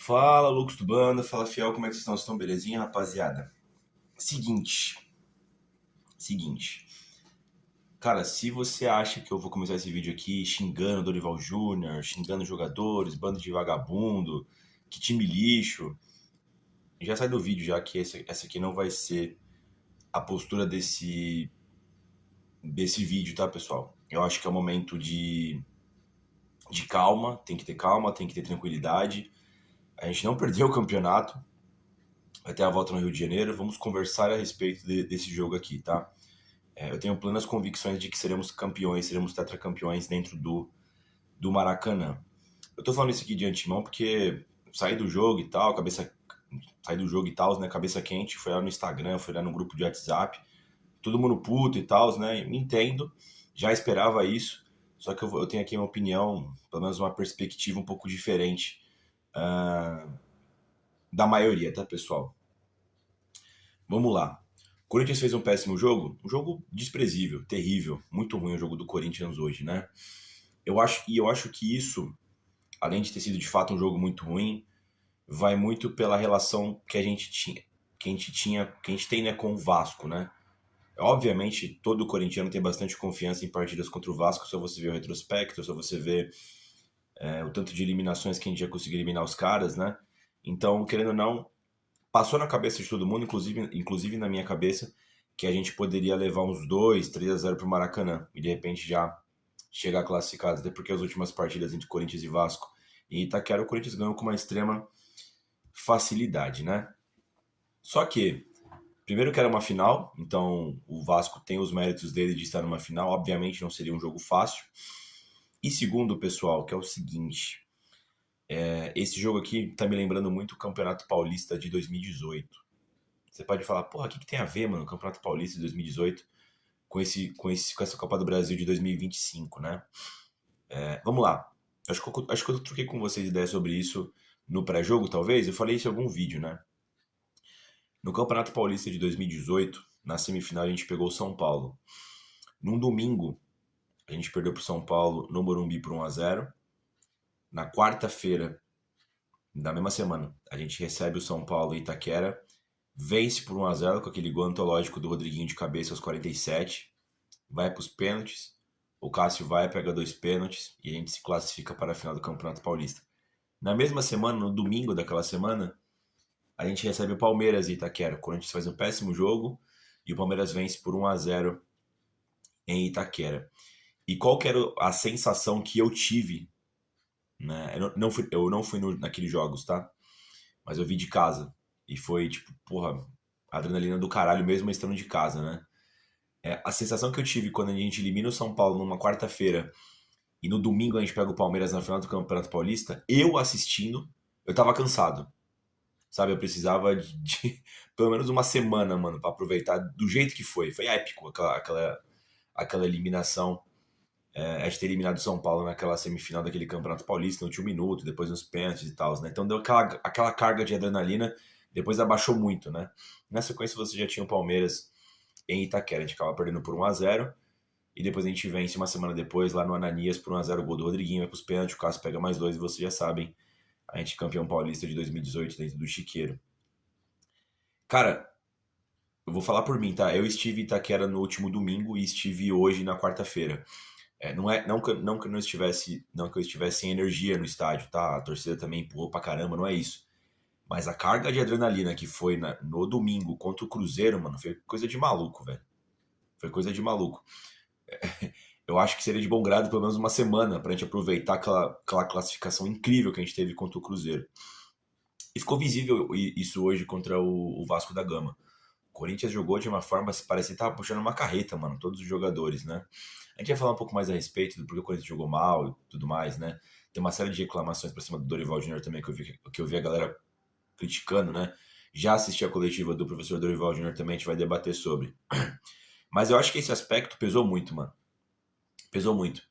Fala, Lucas do Banda, fala Fiel, como é que vocês estão? Vocês estão belezinha, rapaziada? Seguinte, seguinte. Cara, se você acha que eu vou começar esse vídeo aqui xingando Dorival Júnior, xingando jogadores, bando de vagabundo, que time lixo, já sai do vídeo já que essa aqui não vai ser a postura desse vídeo, tá, pessoal? Eu acho que é um momento de calma, tem que ter tranquilidade. A gente não perdeu o campeonato, até a volta no Rio de Janeiro. Vamos conversar a respeito desse jogo aqui, tá? Eu tenho plenas convicções de que seremos campeões, seremos tetracampeões dentro do Maracanã. Eu tô falando isso aqui de antemão porque saí do jogo e tal, saí do jogo e tal, né, cabeça quente, foi lá no Instagram, foi lá no grupo de WhatsApp, todo mundo puto e tal, né, me entendo, já esperava isso, só que eu tenho aqui uma opinião, pelo menos uma perspectiva um pouco diferente da maioria, tá, pessoal? Vamos lá. O Corinthians fez um péssimo jogo, um jogo desprezível, terrível, muito ruim o jogo do Corinthians hoje, né? Eu acho que isso, além de ter sido de fato um jogo muito ruim, vai muito pela relação que a gente que a gente tem, né, com o Vasco, né? Obviamente, todo corintiano tem bastante confiança em partidas contra o Vasco, só você ver o retrospecto, só você ver o tanto de eliminações que a gente já conseguiu eliminar os caras, né? Então, querendo ou não, passou na cabeça de todo mundo, inclusive na minha cabeça, que a gente poderia levar uns 2, 3 a 0 pro Maracanã e de repente já chegar classificado, até porque as últimas partidas entre Corinthians e Vasco e Itaquera, o Corinthians ganhou com uma extrema facilidade, né? Só que, primeiro que era uma final, então o Vasco tem os méritos dele de estar numa final, obviamente não seria um jogo fácil. E segundo, pessoal, que é o seguinte, esse jogo aqui tá me lembrando muito o Campeonato Paulista de 2018. Você pode falar, porra, o que tem a ver, mano, o Campeonato Paulista de 2018 com essa Copa do Brasil de 2025, né? Vamos lá. Acho que eu troquei com vocês ideias sobre isso no pré-jogo, talvez. Eu falei isso em algum vídeo, né? No Campeonato Paulista de 2018, na semifinal, a gente pegou o São Paulo. Num domingo, a gente perdeu pro São Paulo no Morumbi por 1 a 0. Na quarta-feira, da mesma semana, a gente recebe o São Paulo em Itaquera, vence por 1 a 0 com aquele gol antológico do Rodriguinho de cabeça aos 47, vai para os pênaltis, o Cássio vai, pega 2 pênaltis e a gente se classifica para a final do Campeonato Paulista. Na mesma semana, no domingo daquela semana, a gente recebe o Palmeiras em Itaquera. O Corinthians faz um péssimo jogo e o Palmeiras vence por 1 a 0 em Itaquera. E qual que era a sensação que eu tive, né? Eu não fui naqueles jogos, tá? Mas eu vi de casa. E foi tipo, porra, adrenalina do caralho mesmo estando de casa, né? A sensação que eu tive quando a gente elimina o São Paulo numa quarta-feira e no domingo a gente pega o Palmeiras na final do Campeonato Paulista, eu assistindo, eu tava cansado. Sabe, eu precisava de pelo menos uma semana, mano, pra aproveitar do jeito que foi. Foi épico aquela eliminação. A gente ter eliminado o São Paulo naquela semifinal daquele Campeonato Paulista no último minuto, depois nos pênaltis e tal, né? Então deu aquela carga de adrenalina, depois abaixou muito, né? Na sequência você já tinha o Palmeiras em Itaquera, a gente acaba perdendo por 1 a 0 e depois a gente vence uma semana depois lá no Ananias por 1 a 0 o gol do Rodriguinho, vai pros pênaltis, o Cássio pega mais 2 e vocês já sabem, a gente campeão paulista de 2018 dentro do Chiqueiro. Cara, eu vou falar por mim, tá? Eu estive em Itaquera no último domingo e estive hoje na quarta-feira. Não que eu estivesse sem energia no estádio, tá? A torcida também empurrou pra caramba, não é isso. Mas a carga de adrenalina que foi no domingo contra o Cruzeiro, mano, foi coisa de maluco, velho. Foi coisa de maluco. Eu acho que seria de bom grado pelo menos uma semana pra gente aproveitar aquela classificação incrível que a gente teve contra o Cruzeiro. E ficou visível isso hoje contra o Vasco da Gama. O Corinthians jogou de uma forma, parecia que tava puxando uma carreta, mano, todos os jogadores, né? A gente vai falar um pouco mais a respeito do porquê o Corinthians jogou mal e tudo mais, né? Tem uma série de reclamações pra cima do Dorival Júnior também que eu vi a galera criticando, né? Já assisti a coletiva do professor Dorival Júnior também, a gente vai debater sobre. Mas eu acho que esse aspecto pesou muito, mano. Pesou muito.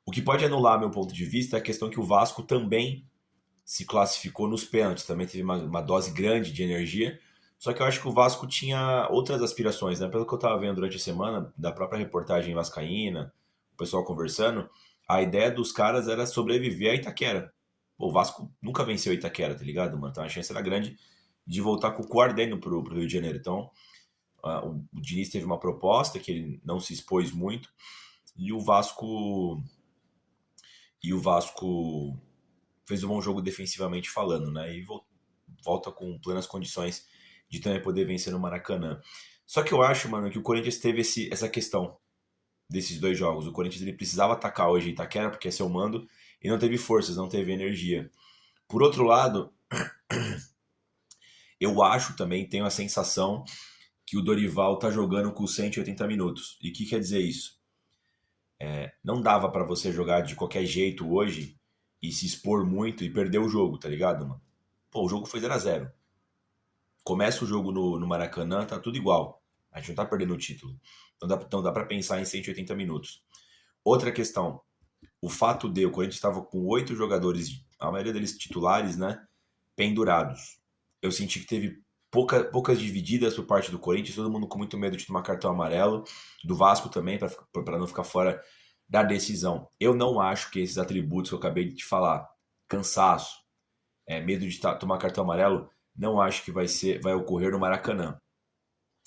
O que pode anular meu ponto de vista é a questão que o Vasco também se classificou nos pênaltis, também teve uma dose grande de energia. Só que eu acho que o Vasco tinha outras aspirações, né? Pelo que eu tava vendo durante a semana, da própria reportagem vascaína, o pessoal conversando, a ideia dos caras era sobreviver a Itaquera. Pô, o Vasco nunca venceu o Itaquera, tá ligado, mano? Então a chance era grande de voltar com o core dentro pro Rio de Janeiro. Então, o Diniz teve uma proposta que ele não se expôs muito e o Vasco fez um bom jogo defensivamente falando, né? E volta com plenas condições de também poder vencer no Maracanã. Só que eu acho, mano, que o Corinthians teve essa questão desses dois jogos. O Corinthians ele precisava atacar hoje Itaquera, porque é seu mando, e não teve forças, não teve energia. Por outro lado, eu acho também, tenho a sensação que o Dorival tá jogando com 180 minutos. E o que quer dizer isso? Não dava pra você jogar de qualquer jeito hoje e se expor muito e perder o jogo, tá ligado, mano? Pô, o jogo foi 0-0. Começa o jogo no Maracanã, tá tudo igual. A gente não tá perdendo o título. Então dá pra pensar em 180 minutos. Outra questão, o fato de o Corinthians estava com 8 jogadores, a maioria deles titulares, né, pendurados. Eu senti que teve poucas divididas por parte do Corinthians, todo mundo com muito medo de tomar cartão amarelo, do Vasco também, para não ficar fora da decisão. Eu não acho que esses atributos que eu acabei de te falar, cansaço, medo de tomar cartão amarelo, não acho que vai ocorrer no Maracanã,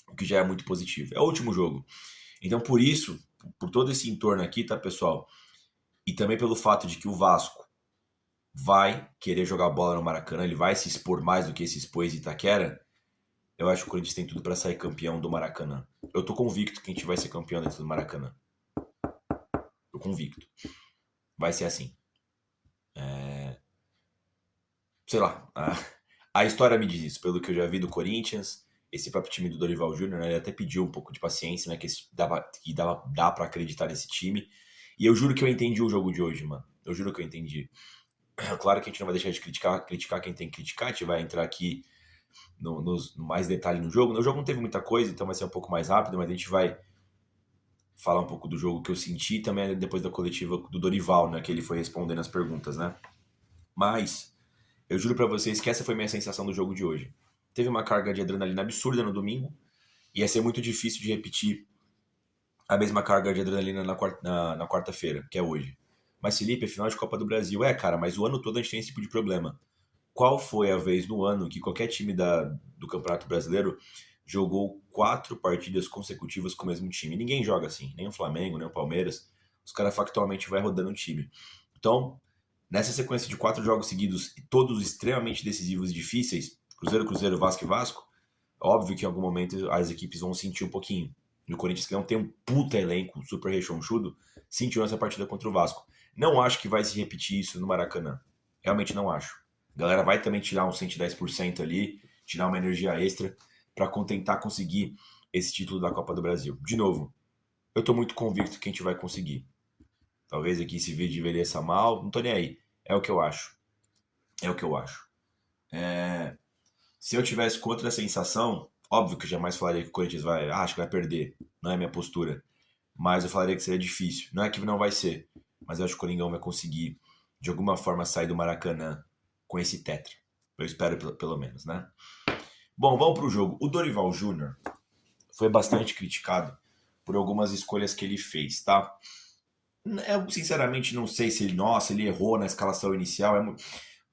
o que já é muito positivo. É o último jogo. Então, por isso, por todo esse entorno aqui, tá, pessoal? E também pelo fato de que o Vasco vai querer jogar bola no Maracanã, ele vai se expor mais do que se expôs em Itaquera, eu acho que o Corinthians tem tudo para sair campeão do Maracanã. Eu tô convicto que a gente vai ser campeão dentro do Maracanã. Tô convicto. Vai ser assim. Sei lá. A história me diz isso, pelo que eu já vi do Corinthians, esse próprio time do Dorival Júnior, né, ele até pediu um pouco de paciência, né, dá para acreditar nesse time. E eu juro que eu entendi o jogo de hoje, mano. Eu juro que eu entendi. Claro que a gente não vai deixar de criticar quem tem que criticar, a gente vai entrar aqui no mais detalhe no jogo. No jogo não teve muita coisa, então vai ser um pouco mais rápido, mas a gente vai falar um pouco do jogo que eu senti e também depois da coletiva do Dorival, né, que ele foi respondendo as perguntas, né. Mas eu juro pra vocês que essa foi minha sensação do jogo de hoje. Teve uma carga de adrenalina absurda no domingo, ia ser muito difícil de repetir a mesma carga de adrenalina na quarta-feira, que é hoje. Mas Felipe, é final de Copa do Brasil. Cara, mas o ano todo a gente tem esse tipo de problema. Qual foi a vez no ano que qualquer time do Campeonato Brasileiro jogou 4 partidas consecutivas com o mesmo time? Ninguém joga assim, nem o Flamengo, nem o Palmeiras. Os caras factualmente vai rodando o time. Então, nessa sequência de 4 jogos seguidos, e todos extremamente decisivos e difíceis, Cruzeiro, Vasco e Vasco, óbvio que em algum momento as equipes vão sentir um pouquinho. E o Corinthians, que não tem um puta elenco super rechonchudo, sentiu nessa partida contra o Vasco. Não acho que vai se repetir isso no Maracanã. Realmente não acho. A galera vai também tirar uns 110% ali, tirar uma energia extra para tentar conseguir esse título da Copa do Brasil. De novo, eu tô muito convicto que a gente vai conseguir. Talvez aqui esse vídeo envelheça mal, não tô nem aí. É o que eu acho. É o que eu acho. Se eu tivesse com outra sensação, óbvio que eu jamais falaria que o Corinthians acho que vai perder. Não é minha postura. Mas eu falaria que seria difícil. Não é que não vai ser, mas eu acho que o Coringão vai conseguir, de alguma forma, sair do Maracanã com esse tetra. Eu espero, pelo menos, né? Bom, vamos pro jogo. O Dorival Júnior foi bastante criticado por algumas escolhas que ele fez, tá? Eu, sinceramente, não sei se ele errou na escalação inicial.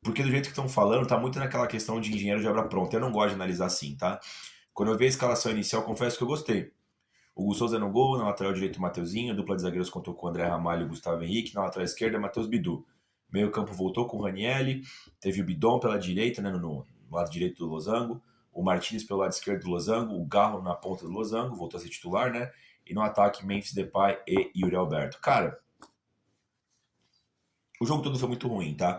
Porque do jeito que estão falando, tá muito naquela questão de engenheiro de obra pronta. Eu não gosto de analisar assim, tá? Quando eu vi a escalação inicial, confesso que eu gostei. Hugo Souza no gol, na lateral direito, Mateuzinho, a dupla de zagueiros contou com o André Ramalho e o Gustavo Henrique, na lateral esquerda, Matheus Bidu. Meio campo voltou com o Ranielli, teve o Bidon pela direita, né, no lado direito do Losango, o Martins pelo lado esquerdo do Losango, o Garro na ponta do Losango, voltou a ser titular, né? E no ataque, Memphis Depay e Yuri Alberto. Cara, o jogo todo foi muito ruim, tá?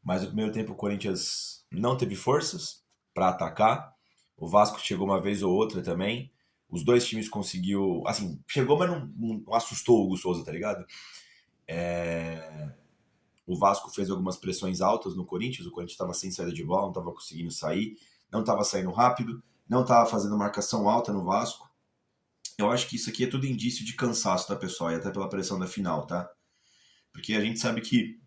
Mas no primeiro tempo o Corinthians não teve forças para atacar. O Vasco chegou uma vez ou outra também. Os dois times conseguiu, assim, chegou, mas não assustou o Hugo Souza, tá ligado? O Vasco fez algumas pressões altas no Corinthians. O Corinthians estava sem saída de bola, não estava conseguindo sair, não estava saindo rápido, não estava fazendo marcação alta no Vasco. Eu acho que isso aqui é tudo indício de cansaço, tá, pessoal? E até pela pressão da final, tá? Porque a gente sabe que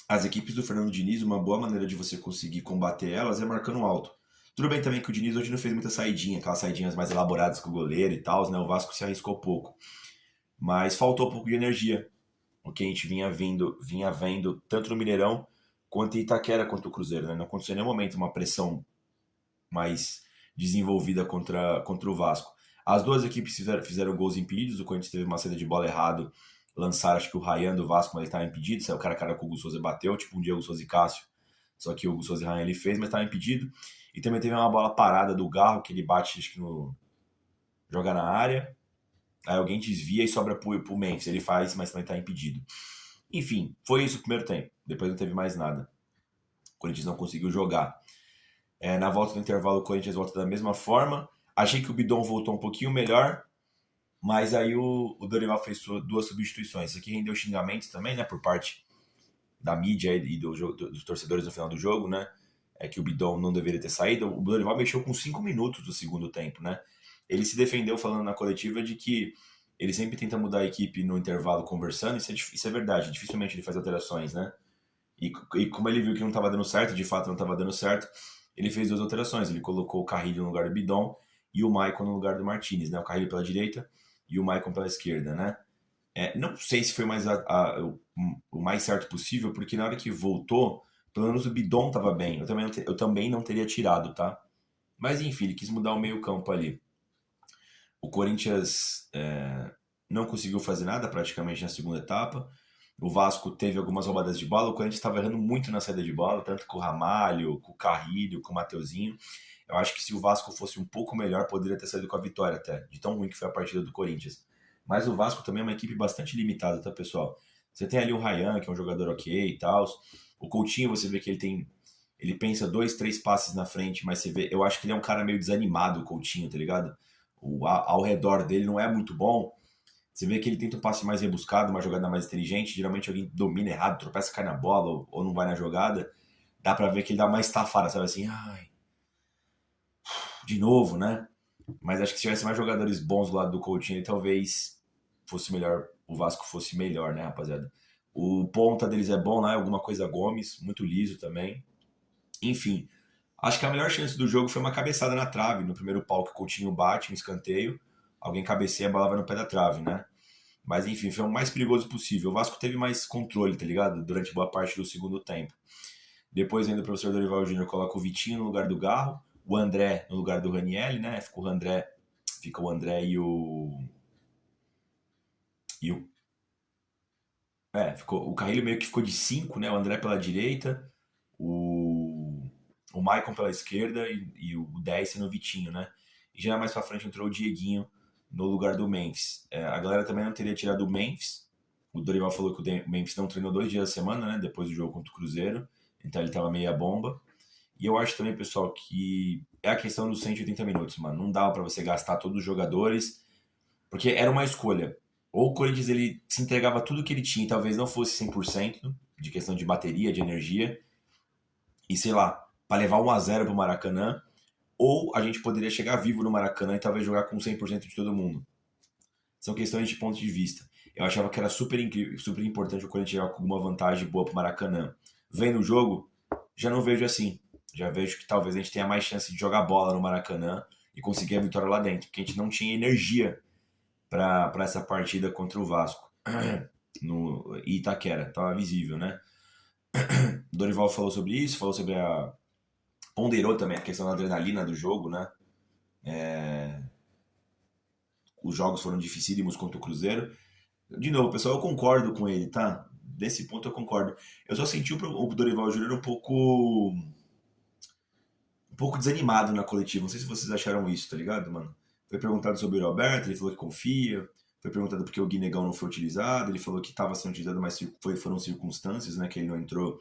as equipes do Fernando Diniz, uma boa maneira de você conseguir combater elas é marcando alto. Tudo bem também que o Diniz hoje não fez muita saidinha, aquelas saidinhas mais elaboradas com o goleiro e tal, né? O Vasco se arriscou pouco. Mas faltou um pouco de energia. O que a gente vinha vendo tanto no Mineirão quanto em Itaquera contra o Cruzeiro, né? Não aconteceu em nenhum momento uma pressão mais desenvolvida contra o Vasco. As duas equipes fizeram gols impedidos, o Corinthians teve uma saída de bola errado, lançaram acho que o Ryan do Vasco, mas ele estava impedido, saiu cara a cara com o Hugo Souza e bateu, tipo um Diego Souza e Cássio, só que o Hugo Souza e Ryan ele fez, mas estava impedido. E também teve uma bola parada do Garro, que ele bate, acho que joga na área, aí alguém desvia e sobra pro Memphis, ele faz, mas também está impedido. Enfim, foi isso o primeiro tempo, depois não teve mais nada. O Corinthians não conseguiu jogar. Na volta do intervalo, o Corinthians volta da mesma forma. Achei que o Bidon voltou um pouquinho melhor, mas aí o Dorival fez duas substituições. Isso aqui rendeu xingamentos também, né, por parte da mídia e dos torcedores no final do jogo, né? É que o Bidon não deveria ter saído. O Dorival mexeu com 5 minutos do segundo tempo, né? Ele se defendeu falando na coletiva de que ele sempre tenta mudar a equipe no intervalo conversando, isso é verdade, dificilmente ele faz alterações, né? E como ele viu que não estava dando certo, de fato não estava dando certo, ele fez duas alterações. Ele colocou o Carrilho no lugar do Bidon e o Maicon no lugar do Martinez, né? O Carrilho pela direita e o Maicon pela esquerda, né? Não sei se foi o mais certo possível, porque na hora que voltou, pelo menos o Bidon estava bem. Eu também não teria tirado, tá? Mas enfim, ele quis mudar o meio campo ali. O Corinthians não conseguiu fazer nada praticamente na segunda etapa. O Vasco teve algumas roubadas de bola. O Corinthians estava errando muito na saída de bola, tanto com o Ramalho, com o Carrilho, com o Mateuzinho. Eu acho que se o Vasco fosse um pouco melhor, poderia ter saído com a vitória até, de tão ruim que foi a partida do Corinthians. Mas o Vasco também é uma equipe bastante limitada, tá, pessoal? Você tem ali o Ryan, que é um jogador ok e tal. O Coutinho, você vê que ele pensa 2, 3 passes na frente, mas você vê, eu acho que ele é um cara meio desanimado, o Coutinho, tá ligado? Ao redor dele não é muito bom. Você vê que ele tenta um passe mais rebuscado, uma jogada mais inteligente. Geralmente alguém domina errado, tropeça, cai na bola ou não vai na jogada. Dá pra ver que ele dá uma estafada, sabe assim? Ai, de novo, né? Mas acho que se tivesse mais jogadores bons do lado do Coutinho, talvez fosse melhor, o Vasco fosse melhor, né, rapaziada? O ponta deles é bom lá, alguma coisa Gomes, muito liso também. Enfim, acho que a melhor chance do jogo foi uma cabeçada na trave, no primeiro pau que o Coutinho bate, um escanteio. Alguém cabeceia, a bola vai no pé da trave, né? Mas enfim, foi o mais perigoso possível. O Vasco teve mais controle, tá ligado? Durante boa parte do segundo tempo. Depois ainda o professor Dorival Júnior coloca o Vitinho no lugar do Garro, o André no lugar do Ranielli, né? Fica o André e o ficou o Carrilho meio que ficou de 5, né? O André pela direita, o Maicon pela esquerda e o 10 sendo o Vitinho, né? E já mais pra frente entrou o Dieguinho no lugar do Memphis. A galera também não teria tirado o Memphis. O Dorival falou que o Memphis não treinou 2 dias da semana, né? Depois do jogo contra o Cruzeiro. Então ele tava meia bomba. E eu acho também, pessoal, que é a questão dos 180 minutos, mano. Não dava pra você gastar todos os jogadores, porque era uma escolha. Ou o Corinthians ele se entregava tudo que ele tinha, e talvez não fosse 100% de questão de bateria, de energia, e sei lá, para levar 1-0 pro Maracanã, ou a gente poderia chegar vivo no Maracanã e talvez jogar com 100% de todo mundo. São questões de ponto de vista. Eu achava que era super incrível, super importante o Corinthians jogar com alguma vantagem boa pro Maracanã. Vendo o jogo, já não vejo assim. Já vejo que talvez a gente tenha mais chance de jogar bola no Maracanã e conseguir a vitória lá dentro, porque a gente não tinha energia para essa partida contra o Vasco no Itaquera, tava visível, né? O Dorival falou sobre isso, falou sobre ponderou também a questão da adrenalina do jogo, né? Os jogos foram dificílimos contra o Cruzeiro. De novo, pessoal, eu concordo com ele, tá? Desse ponto eu concordo. Eu só senti o Dorival Júnior um pouco desanimado na coletiva. Não sei se vocês acharam isso, tá ligado, mano? Foi perguntado sobre o Roberto, ele falou que confia. Foi perguntado por que o Guinegão não foi utilizado. Ele falou que estava sendo utilizado, mas foram circunstâncias, né? Que ele não entrou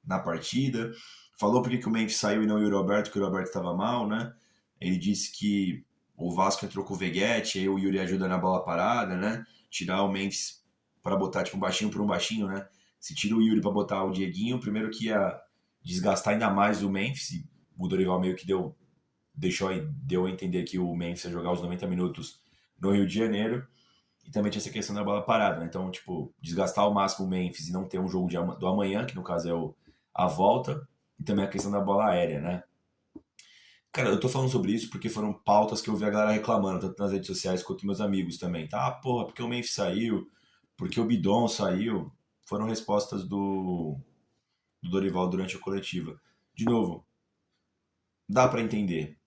na partida. Falou por que o Memphis saiu e não o Roberto, que o Roberto estava mal, né? Ele disse que o Vasco entrou com o Veguete, aí o Yuri ajuda na bola parada, né? Tirar o Memphis para botar tipo um baixinho por um baixinho, né? Se tira o Yuri para botar o Dieguinho, primeiro que ia desgastar ainda mais o Memphis. O Dorival meio que deu a entender que o Memphis ia jogar os 90 minutos no Rio de Janeiro. E também tinha essa questão da bola parada, né? Então, tipo, desgastar ao máximo o Memphis e não ter um jogo do amanhã, que no caso é a volta, e também a questão da bola aérea, né? Cara, eu tô falando sobre isso porque foram pautas que eu vi a galera reclamando, tanto nas redes sociais quanto meus amigos também. Tá, porra, porque o Memphis saiu, porque o Bidon saiu. Foram respostas do do Dorival durante a coletiva. De novo, dá pra entender,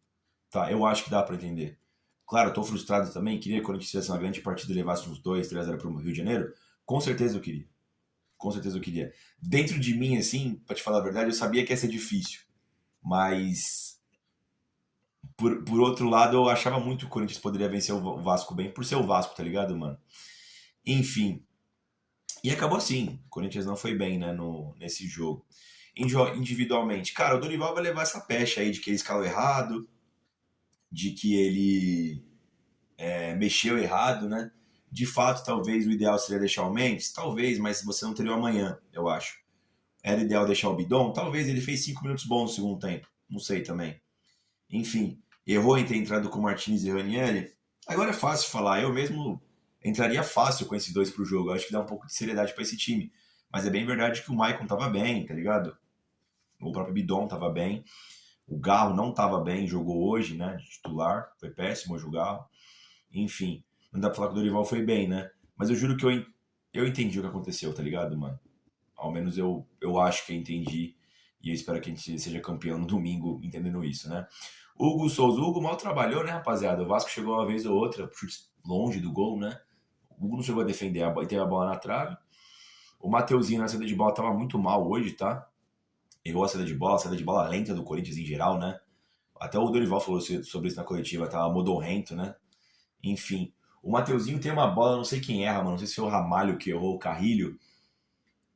tá? Eu acho que dá pra entender. Claro, eu tô frustrado também, queria que o Corinthians fizesse uma grande partida e levasse uns 2, 3 a 0 pro Rio de Janeiro. Com certeza eu queria. Com certeza eu queria. Dentro de mim, assim, pra te falar a verdade, eu sabia que ia ser difícil. Mas, por outro lado, eu achava muito que o Corinthians poderia vencer o Vasco bem, por ser o Vasco, tá ligado, mano? Enfim. E acabou assim. O Corinthians não foi bem, né, nesse jogo. Individualmente. Cara, o Dorival vai levar essa pecha aí de que ele escalou errado, de que ele mexeu errado, né? De fato, talvez o ideal seria deixar o Memphis, talvez, mas você não teria o amanhã, eu acho. Era ideal deixar o Bidon, talvez ele fez 5 minutos bons no segundo tempo, não sei também. Enfim, errou em ter entrado com o Martins e o Ranieri. Agora é fácil falar, eu mesmo entraria fácil com esses dois pro jogo, eu acho que dá um pouco de seriedade para esse time. Mas é bem verdade que o Maicon tava bem, tá ligado? O próprio Bidon tava bem. O Garro não tava bem, jogou hoje, né? De titular, foi péssimo hoje o Garro. Enfim, não dá pra falar que o Dorival foi bem, né? Mas eu juro que eu entendi o que aconteceu, tá ligado, mano? Ao menos eu acho que eu entendi. E eu espero que a gente seja campeão no domingo entendendo isso, né? Hugo Souza. O Hugo mal trabalhou, né, rapaziada? O Vasco chegou uma vez ou outra, chute longe do gol, né? O Hugo não chegou a defender, teve a bola na trave. O Mateuzinho na saída de bola tava muito mal hoje, tá? Errou a saída de bola lenta do Corinthians em geral, né? Até o Dorival falou sobre isso na coletiva, tava modorrento, né? Enfim, o Mateuzinho tem uma bola, não sei quem erra, mano. Não sei se foi o Ramalho que errou o Carrilho.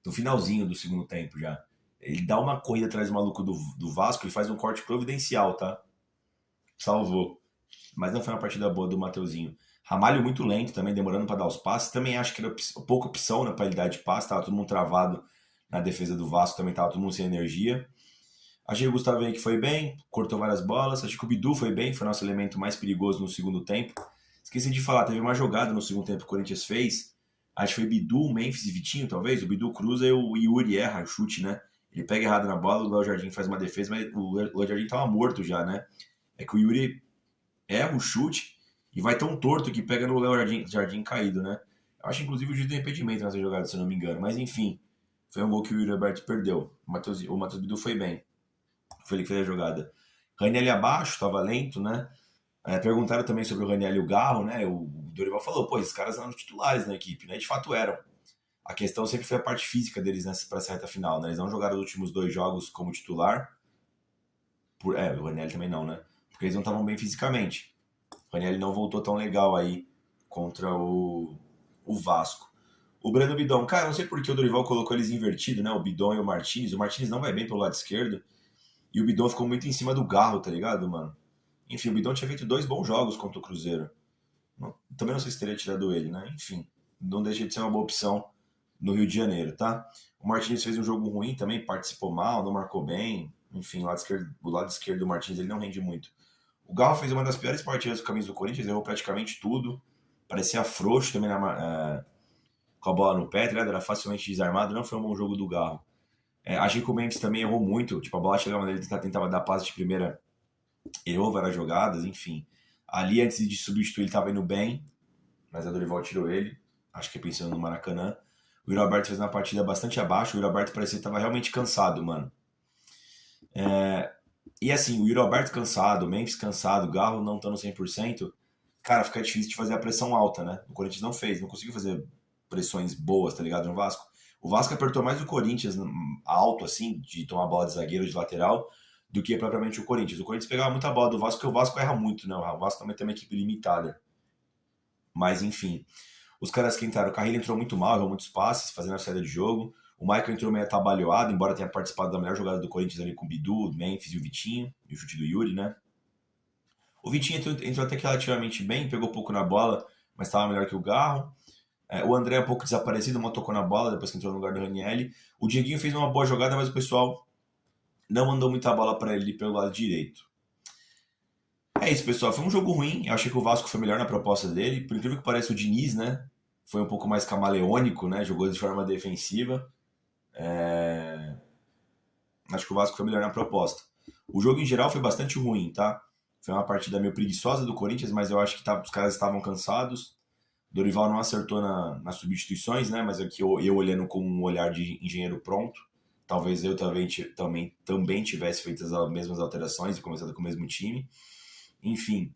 No finalzinho do segundo tempo já. Ele dá uma corrida atrás do maluco do Vasco, ele faz um corte providencial, tá? Salvou. Mas não foi uma partida boa do Mateuzinho. Ramalho muito lento também, demorando para dar os passes. Também acho que era pouca opção, né, pra ele dar de passe. Tava todo mundo travado na defesa do Vasco, também tava todo mundo sem energia. Achei que o Gustavo Henrique foi bem, cortou várias bolas. Achei que o Bidu foi bem, foi o nosso elemento mais perigoso no segundo tempo. Esqueci de falar, teve uma jogada no segundo tempo que o Corinthians fez. Acho que foi Bidu, Memphis e Vitinho, talvez. O Bidu cruza e o Yuri erra o chute, né? Ele pega errado na bola, o Léo Jardim faz uma defesa, mas o Léo Jardim tava morto já, né? É que o Yuri erra o chute e vai tão torto que pega no Léo Jardim caído, né? Eu acho inclusive o juiz de impedimento nessa jogada, se eu não me engano. Mas enfim, foi um gol que o Yuri Alberto perdeu. O Matheus Bidu foi bem. Foi ele que fez a jogada. Ranieri abaixo, tava lento, né? Perguntaram também sobre o Ranieri e o Garro, né? O Dorival falou, pô, esses caras eram titulares na equipe, né? De fato eram. A questão sempre foi a parte física deles para essa reta final, né? Eles não jogaram os últimos 2 jogos como titular. O Ranieri também não, né? Porque eles não estavam bem fisicamente. O Ranieri não voltou tão legal aí contra o Vasco. O Breno Bidon, cara, não sei por que o Dorival colocou eles invertidos, né? O Bidon e o Martins. O Martins não vai bem pelo lado esquerdo. E o Bidon ficou muito em cima do Garro, tá ligado, mano? Enfim, o Bidon tinha feito 2 bons jogos contra o Cruzeiro. Também não sei se teria tirado ele, né? Enfim, não deixa de ser uma boa opção no Rio de Janeiro, tá? O Martins fez um jogo ruim também, participou mal, não marcou bem. Enfim, o lado esquerdo do Martins ele não rende muito. O Garro fez uma das piores partidas do camisa do Corinthians, errou praticamente tudo. Parecia frouxo também com a bola no pé, tá? Era facilmente desarmado. Não foi um bom jogo do Garro. Achei que o Memphis também errou muito. Tipo, a bola chegava nele, tentava dar passe de primeira, errou várias jogadas, enfim. Ali, antes de substituir, ele estava indo bem, mas a Dorival tirou ele. Acho que pensando no Maracanã. O Yuri Alberto fez uma partida bastante abaixo. O Yuri Alberto parecia que estava realmente cansado, mano. E assim, o Yuri Alberto cansado, o Memphis cansado, o Garro não estando 100%, cara, fica difícil de fazer a pressão alta, né? O Corinthians não fez, não conseguiu fazer pressões boas, tá ligado, no Vasco. O Vasco apertou mais o Corinthians alto, assim, de tomar bola de zagueiro, de lateral, do que propriamente o Corinthians. O Corinthians pegava muita bola do Vasco, porque o Vasco erra muito, né? O Vasco também tem uma equipe limitada. Mas, enfim, os caras que entraram, o Carrilho entrou muito mal, errou muitos passes, fazendo a saída de jogo. O Michael entrou meio atabalhoado, embora tenha participado da melhor jogada do Corinthians ali com o Bidu, o Memphis e o Vitinho, e o chute do Yuri, né? O Vitinho entrou até que relativamente bem, pegou pouco na bola, mas estava melhor que o Garro. O André é um pouco desaparecido, não tocou na bola depois que entrou no lugar do Ranieri. O Dieguinho fez uma boa jogada, mas o pessoal não mandou muita bola para ele pelo lado direito. É isso, pessoal. Foi um jogo ruim. Eu achei que o Vasco foi melhor na proposta dele. Por incrível que pareça, o Diniz, né? Foi um pouco mais camaleônico, né? Jogou de forma defensiva. Acho que o Vasco foi melhor na proposta. O jogo em geral foi bastante ruim, tá? Foi uma partida meio preguiçosa do Corinthians, mas eu acho que os caras estavam cansados. Dorival não acertou nas substituições, né? Mas aqui eu olhando com um olhar de engenheiro pronto. Talvez eu também tivesse feito as mesmas alterações e começado com o mesmo time. Enfim,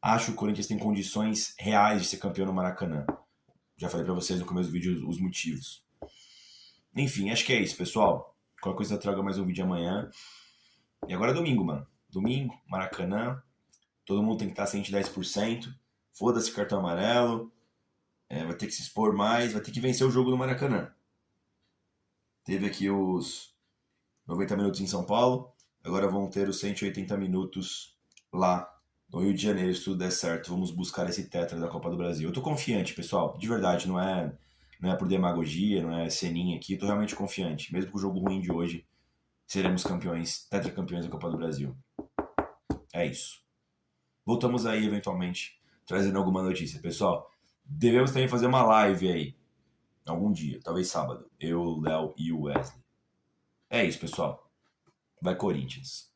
acho que o Corinthians tem condições reais de ser campeão no Maracanã. Já falei pra vocês no começo do vídeo os motivos. Enfim, acho que é isso, pessoal. Qualquer coisa eu trago mais um vídeo amanhã. E agora é domingo, mano. Domingo, Maracanã. Todo mundo tem que estar 110%. Foda-se cartão amarelo. Vai ter que se expor mais. Vai ter que vencer o jogo no Maracanã. Teve aqui os 90 minutos em São Paulo. Agora vão ter os 180 minutos lá no Rio de Janeiro, se tudo der certo. Vamos buscar esse tetra da Copa do Brasil. Eu tô confiante, pessoal. De verdade, não é por demagogia, não é ceninha aqui. Eu tô realmente confiante. Mesmo com o jogo ruim de hoje, seremos campeões, tetracampeões da Copa do Brasil. É isso. Voltamos aí, eventualmente, trazendo alguma notícia. Pessoal, devemos também fazer uma live aí. Algum dia, talvez sábado. Eu, o Léo e o Wesley. É isso, pessoal. Vai Corinthians.